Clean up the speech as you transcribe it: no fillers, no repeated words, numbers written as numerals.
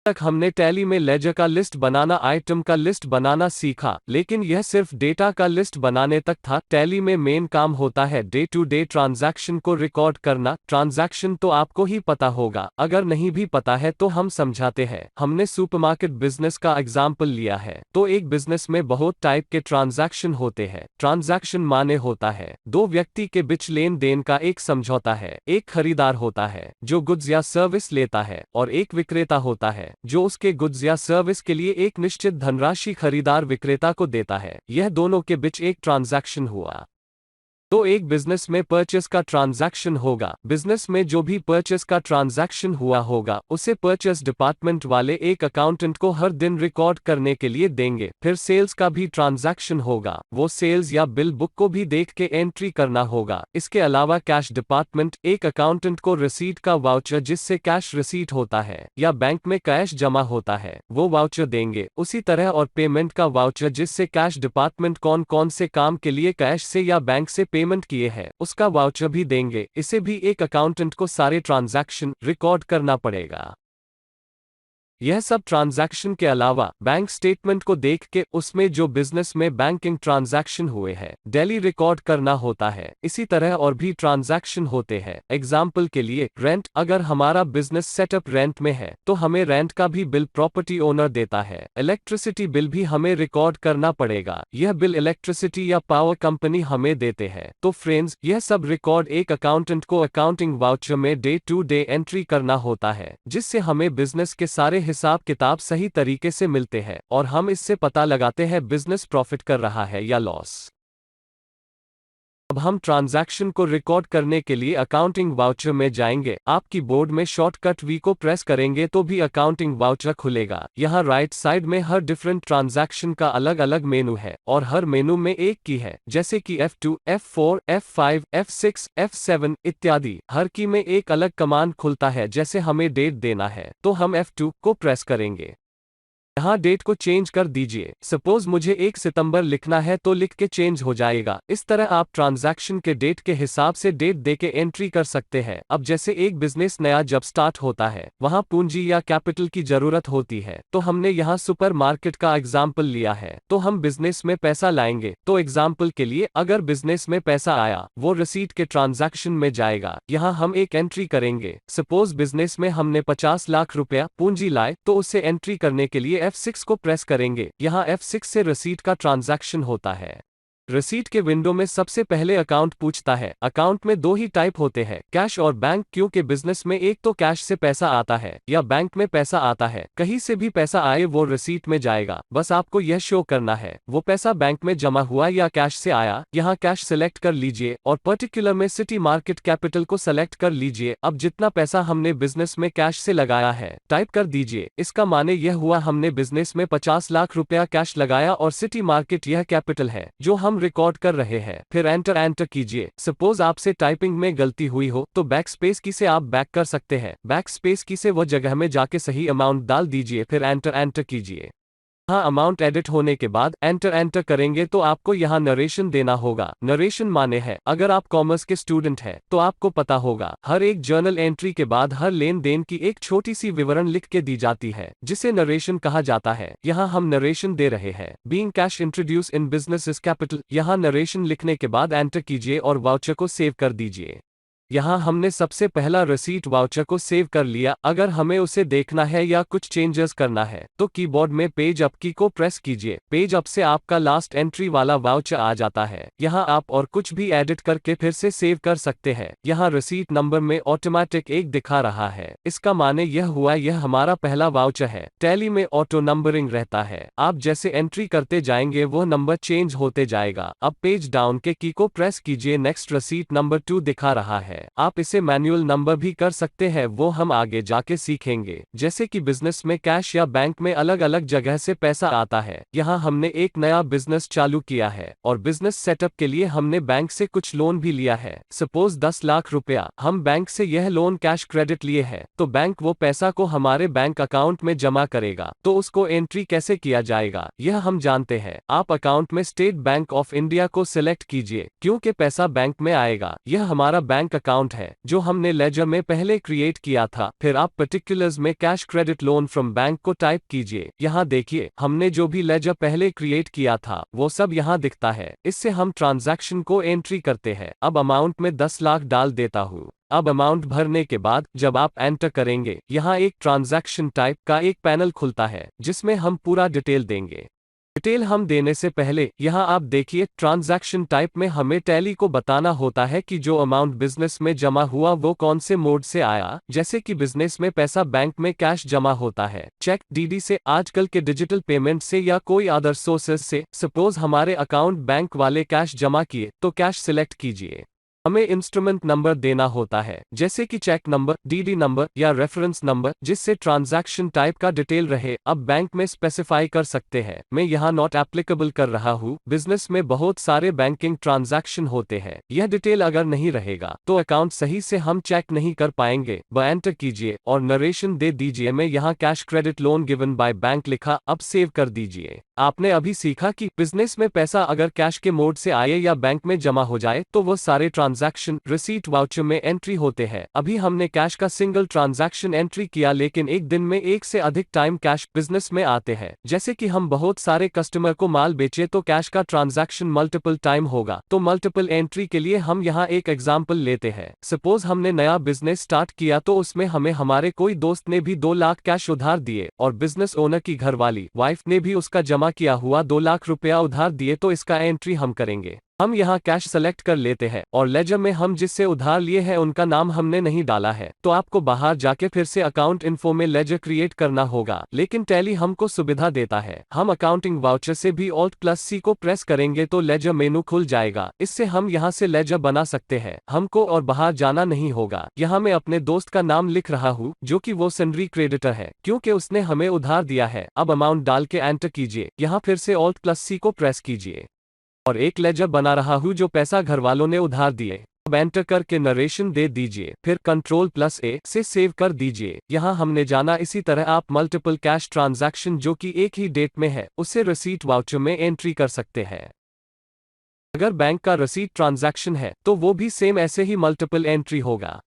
तक हमने टैली में लेजर का लिस्ट बनाना, आइटम का लिस्ट बनाना सीखा, लेकिन यह सिर्फ डेटा का लिस्ट बनाने तक था। टैली में मेन काम होता है डे टू डे ट्रांजैक्शन को रिकॉर्ड करना। ट्रांजैक्शन तो आपको ही पता होगा, अगर नहीं भी पता है तो हम समझाते हैं। हमने सुपरमार्केट बिजनेस का एग्जाम्पल लिया है। तो एक बिजनेस में बहुत टाइप के ट्रांजैक्शन होते हैं। ट्रांजैक्शन माने होता है दो व्यक्ति के बीच लेन देन का एक समझौता है। एक खरीदार होता है जो गुड्स या सर्विस लेता है, और एक विक्रेता होता है जो उसके गुड्स या सर्विस के लिए एक निश्चित धनराशि खरीदार विक्रेता को देता है। यह दोनों के बीच एक ट्रांजैक्शन हुआ। तो एक बिजनेस में परचेस का ट्रांजैक्शन होगा। बिजनेस में जो भी परचेस का ट्रांजैक्शन हुआ होगा उसे परचेस डिपार्टमेंट वाले एक अकाउंटेंट को हर दिन रिकॉर्ड करने के लिए देंगे। फिर सेल्स का भी ट्रांजैक्शन होगा, वो सेल्स या बिल बुक को भी देख के एंट्री करना होगा। इसके अलावा कैश डिपार्टमेंट एक अकाउंटेंट को रिसीट का वाउचर, जिससे कैश रिसीट होता है या बैंक में कैश जमा होता है, वो वाउचर देंगे। उसी तरह और पेमेंट का वाउचर, जिससे कैश डिपार्टमेंट कौन कौन से काम के लिए कैश से या बैंक से पेमेंट किए हैं उसका वाउचर भी देंगे। इसे भी एक अकाउंटेंट को सारे ट्रांजैक्शन रिकॉर्ड करना पड़ेगा। यह सब ट्रांजैक्शन के अलावा बैंक स्टेटमेंट को देख के उसमें जो बिजनेस में बैंकिंग ट्रांजैक्शन हुए हैं डेली रिकॉर्ड करना होता है। इसी तरह और भी ट्रांजैक्शन होते हैं। एग्जाम्पल के लिए रेंट, अगर हमारा बिजनेस सेटअप रेंट में है तो हमें रेंट का भी बिल प्रॉपर्टी ओनर देता है। इलेक्ट्रिसिटी बिल भी हमें रिकॉर्ड करना पड़ेगा, यह बिल इलेक्ट्रिसिटी या पावर कंपनी हमें देते हैं। तो फ्रेंड्स, यह सब रिकॉर्ड एक अकाउंटेंट को अकाउंटिंग वाउचर में डे टू डे एंट्री करना होता है, जिससे हमें बिजनेस के सारे हिसाब किताब सही तरीके से मिलते हैं और हम इससे पता लगाते हैं बिजनेस प्रॉफिट कर रहा है या लॉस। अब हम ट्रांजैक्शन को रिकॉर्ड करने के लिए अकाउंटिंग वाउचर में जाएंगे। आप कीबोर्ड में शॉर्टकट वी को प्रेस करेंगे तो भी अकाउंटिंग वाउचर खुलेगा। यहाँ राइट साइड में हर डिफरेंट ट्रांजैक्शन का अलग अलग मेनू है और हर मेनू में एक की है, जैसे कि F2, F4, F5, F6, F7 इत्यादि। हर की में एक अलग कमांड खुलता है। जैसे हमें डेट देना है तो हम F2 को प्रेस करेंगे। यहाँ डेट को चेंज कर दीजिए। सपोज मुझे 1 सितंबर लिखना है तो लिख के चेंज हो जाएगा। इस तरह आप ट्रांजैक्शन के डेट के हिसाब से डेट दे के एंट्री कर सकते हैं। अब जैसे एक बिजनेस नया जब स्टार्ट होता है वहाँ पूंजी या कैपिटल की जरूरत होती है, तो हमने यहाँ सुपर मार्केट का एग्जाम्पल लिया है। तो हम बिजनेस में पैसा लाएंगे। तो एग्जाम्पल के लिए अगर बिजनेस में पैसा आया वो रिसीट के ट्रांजैक्शन में जाएगा। यहाँ हम एक एंट्री करेंगे। सपोज बिजनेस में हमने 50 लाख रुपया पूंजी लाए, तो उसे एंट्री करने के लिए F6 को प्रेस करेंगे। यहाँ F6 से रसीद का ट्रांजैक्शन होता है। रसीद के विंडो में सबसे पहले अकाउंट पूछता है। अकाउंट में दो ही टाइप होते हैं, कैश और बैंक, क्योंकि बिजनेस में एक तो कैश से पैसा आता है या बैंक में पैसा आता है। कहीं से भी पैसा आए वो रसीद में जाएगा। बस आपको यह शो करना है वो पैसा बैंक में जमा हुआ या कैश से आया। यहाँ कैश सिलेक्ट कर लीजिए और पर्टिकुलर में सिटी मार्केट कैपिटल को सेलेक्ट कर लीजिए। अब जितना पैसा हमने बिजनेस में कैश से लगाया है टाइप कर दीजिए। इसका माने यह हुआ हमने बिजनेस में 50 लाख रुपया कैश लगाया और सिटी मार्केट यह कैपिटल है जो हम रिकॉर्ड कर रहे हैं। फिर एंटर कीजिए। सपोज आपसे टाइपिंग में गलती हुई हो तो बैक स्पेस की से आप बैक कर सकते हैं। बैक स्पेस की से वो जगह में जाके सही अमाउंट डाल दीजिए। फिर एंटर कीजिए। यहाँ अमाउंट एडिट होने के बाद एंटर करेंगे तो आपको यहाँ नरेशन देना होगा। नरेशन माने है, अगर आप कॉमर्स के स्टूडेंट हैं तो आपको पता होगा हर एक जर्नल एंट्री के बाद हर लेन देन की एक छोटी सी विवरण लिख के दी जाती है, जिसे नरेशन कहा जाता है। यहाँ हम नरेशन दे रहे हैं। Being cash introduce in business is capital. यहाँ नरेशन लिखने के बाद एंटर कीजिए और वाउचर को सेव कर दीजिए। यहाँ हमने सबसे पहला रसीट वाउचर को सेव कर लिया। अगर हमें उसे देखना है या कुछ चेंजेस करना है तो कीबोर्ड में पेज अप की को प्रेस कीजिए। पेज अप से आपका लास्ट एंट्री वाला वाउचर आ जाता है। यहाँ आप और कुछ भी एडिट करके फिर से सेव कर सकते हैं। यहाँ रसीट नंबर में ऑटोमेटिक 1 दिखा रहा है। इसका माने यह हुआ यह हमारा पहला वाउचर है। टैली में ऑटो नंबरिंग रहता है, आप जैसे एंट्री करते जाएंगे वो नंबर चेंज होते जाएगा। अब पेज डाउन के की को प्रेस कीजिए। नेक्स्ट रसीट नंबर 2 दिखा रहा है। आप इसे मैनुअल नंबर भी कर सकते हैं, वो हम आगे जाके सीखेंगे। जैसे कि बिजनेस में कैश या बैंक में अलग अलग जगह से पैसा आता है। यहाँ हमने एक नया बिजनेस चालू किया है और बिजनेस सेटअप के लिए हमने बैंक से कुछ लोन भी लिया है। सपोज 10 लाख रुपया हम बैंक से यह लोन कैश क्रेडिट लिए है, तो बैंक वो पैसा को हमारे बैंक अकाउंट में जमा करेगा। तो उसको एंट्री कैसे किया जाएगा यह हम जानते हैं। आप अकाउंट में स्टेट बैंक ऑफ इंडिया को सिलेक्ट कीजिए, क्योंकि पैसा बैंक में आएगा। यह हमारा बैंक अकाउंट है जो हमने लेजर में पहले क्रिएट किया था। फिर आप पर्टिकुलर्स में cash credit loan from bank को टाइप कीजिए। यहाँ देखिए हमने जो भी लेजर पहले क्रिएट किया था वो सब यहाँ दिखता है। इससे हम ट्रांजैक्शन को एंट्री करते हैं। अब अमाउंट में 10 लाख डाल देता हूँ। अब अमाउंट भरने के बाद जब आप एंटर करेंगे यहाँ एक ट्रांजैक्शन टाइप का एक पैनल खुलता है जिसमें हम पूरा डिटेल देंगे। डिटेल हम देने से पहले यहाँ आप देखिए ट्रांजैक्शन टाइप में हमें टैली को बताना होता है कि जो अमाउंट बिजनेस में जमा हुआ वो कौन से मोड से आया, जैसे कि बिजनेस में पैसा बैंक में कैश जमा होता है, चेक, डीडी से, आजकल के डिजिटल पेमेंट से या कोई अदर सोर्सेज से। सपोज हमारे अकाउंट बैंक वाले कैश जमा किए तो कैश सिलेक्ट कीजिए। हमें इंस्ट्रूमेंट नंबर देना होता है जैसे कि चेक नंबर, डीडी नंबर या रेफरेंस नंबर, जिससे ट्रांजैक्शन टाइप का डिटेल रहे। अब बैंक में स्पेसिफाई कर सकते हैं। मैं यहाँ नॉट एप्लीकेबल कर रहा हूँ। बिजनेस में बहुत सारे बैंकिंग ट्रांजैक्शन होते हैं, यह डिटेल अगर नहीं रहेगा तो अकाउंट सही से हम चेक नहीं कर पाएंगे। वह एंटर कीजिए और नरेशन दे दीजिए। मैं यहाँ cash credit loan given by bank लिखा। अब सेव कर दीजिए। आपने अभी सीखा कि बिजनेस में पैसा अगर कैश के मोड से आए या बैंक में जमा हो जाए तो वो सारे ट्रांजैक्शन रिसीट वाउचर में एंट्री होते हैं। अभी हमने कैश का सिंगल ट्रांजैक्शन एंट्री किया, लेकिन एक दिन में एक से अधिक टाइम कैश बिजनेस में आते हैं। जैसे कि हम बहुत सारे कस्टमर को माल बेचे तो कैश का ट्रांजैक्शन मल्टीपल टाइम होगा। तो मल्टीपल एंट्री के लिए हम यहाँ एक एग्जाम्पल लेते हैं। सपोज हमने नया बिजनेस स्टार्ट किया तो उसमें हमें हमारे कोई दोस्त ने भी 2 लाख कैश उधार दिए और बिजनेस ओनर की घरवाली वाइफ ने भी उसका जमा किया हुआ 2 लाख रुपया उधार दिए। तो इसका एंट्री हम करेंगे। हम यहाँ कैश सेलेक्ट कर लेते हैं और लेजर में हम जिससे उधार लिए हैं उनका नाम हमने नहीं डाला है, तो आपको बाहर जाके फिर से अकाउंट इन्फो में लेजर क्रिएट करना होगा। लेकिन टैली हमको सुविधा देता है। हम अकाउंटिंग वाउचर से भी Alt+C को प्रेस करेंगे तो लेजर मेनू खुल जाएगा। इससे हम यहाँ से लेजर बना सकते हैं। हमको और बाहर जाना नहीं होगा। यहाँ मैं अपने दोस्त का नाम लिख रहा हूँ जो कि वो सन्ड्री क्रेडिटर है क्योंकि उसने हमें उधार दिया है। अब अमाउंट डाल के एंटर कीजिए। यहाँ फिर से Alt+C को प्रेस कीजिए और एक लेजर बना रहा हूँ जो पैसा घरवालों ने उधार दिए। अब एंटर करके नरेशन दे दीजिए। फिर Ctrl+A से सेव कर दीजिए। यहाँ हमने जाना। इसी तरह आप मल्टीपल कैश ट्रांजैक्शन जो कि एक ही डेट में है उससे रिसीट वाउचर में एंट्री कर सकते हैं। अगर बैंक का रिसीट ट्रांजैक्शन है तो वो भी सेम ऐसे ही मल्टीपल एंट्री होगा।